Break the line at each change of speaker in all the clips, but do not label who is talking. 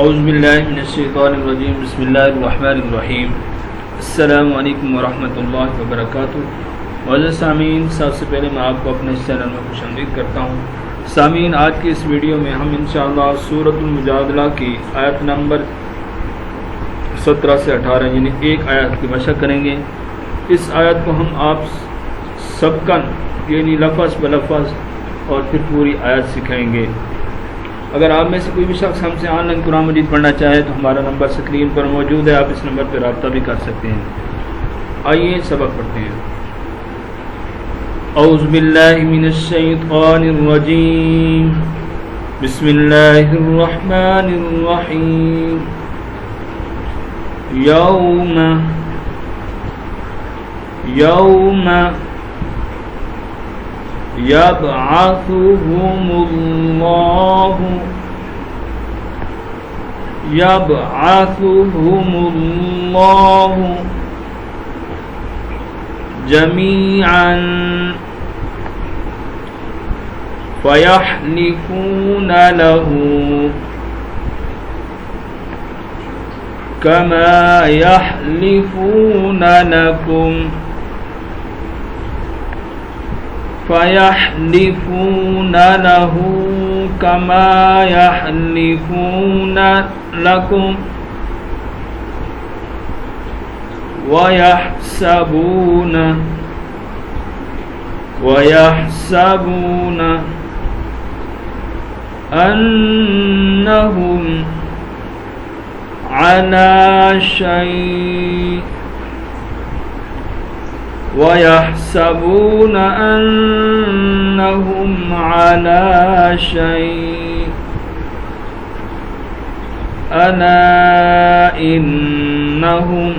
اعوذ باللہ من الشیطان الرجیم بسم اللہ الرحمن الرحیم السلام علیکم ورحمۃ اللہ وبرکاتہ۔ معزز سامعین، سب سے پہلے میں آپ کو اپنے اس چینل میں خوش آمدید کرتا ہوں۔ سامعین، آج کی اس ویڈیو میں ہم انشاءاللہ سورۃ المجادلہ کی آیت نمبر 17 سے 18 یعنی ایک آیت کی مشق کریں گے۔ اس آیت کو ہم آپ سبقاً یعنی لفظ بلفظ اور پھر پوری آیت سکھائیں گے۔ اگر آپ میں سے کوئی بھی شخص ہم سے آن لائن قرآن مجید پڑھنا چاہے تو ہمارا نمبر اسکرین پر موجود ہے، آپ اس نمبر پر رابطہ بھی کر سکتے ہیں۔ آئیے سبق پڑھتے ہیں۔ اعوذ باللہ من الشیطان الرجیم بسم اللہ الرحمن الرحیم یوم يبعثهم الله جميعا فيحلفون له كما يحلفون لكم فيحلفون له كما يحلفون لكم ويحسبون أنهم على شيء ويحسبون أنهم على شيء ألا إنهم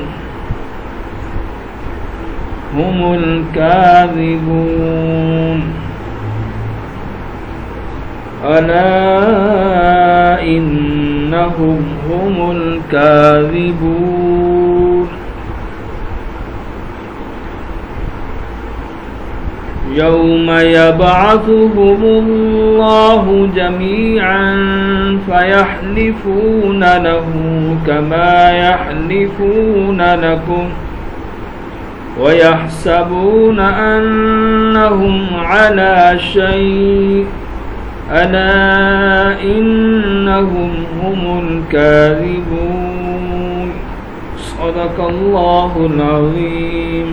هم الكاذبون ألا إنهم هم الكاذبون يوم يبعثهم الله جميعا فيحلفون له كما يحلفون لكم ويحسبون أنهم على شيء ألا إنهم هم الكاذبون صدق الله العظيم۔